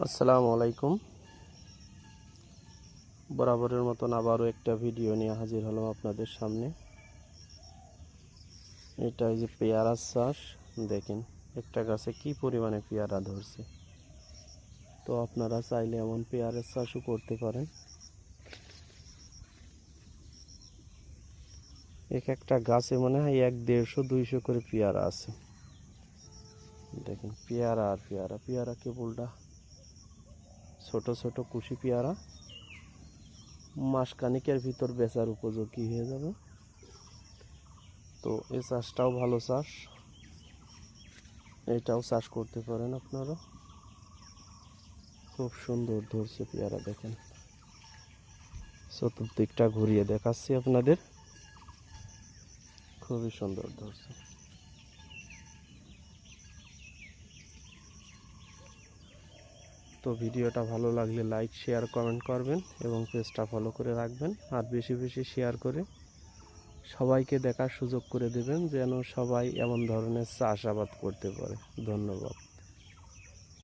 আসসালামু আলাইকুম। বরাবরের মতন আবারও একটা ভিডিও নিয়ে হাজির হলাম আপনাদের সামনে। এটা এই যে পেয়ারার চাষ দেখেন, একটা গাছে কি পরিমাণে পেয়ারা ধরছে। তো আপনারা চাইলে এমন পেয়ারার চাষও করতে পারেন। এক একটা গাছে মনে হয় 100-150 করে পেয়ারা আছে। দেখেন পেয়ারা আর পেয়ারা, পেয়ারা কেবলটা ছোট ছোট কুশি পেয়ারা, মাসখানেকের ভিতর বেচার উপযোগী হয়ে যাবে। তো এই চাষটাও ভালো চাষ, এটাও চাষ করতে পারেন আপনারা। খুব সুন্দর ধরছে পেয়ারা, দেখেন চতুর্দিকটা ঘুরিয়ে দেখাচ্ছি আপনাদের, খুবই সুন্দর ধরছে। তো ভিডিওটা ভালো লাগলে লাইক শেয়ার কমেন্ট করবেন এবং পেজটা ফলো করে রাখবেন, আর বেশি বেশি শেয়ার করে সবাইকে দেখার সুযোগ করে দেবেন, যেন সবাই এমন ধরনের চাষাবাদ করতে পারে। ধন্যবাদ।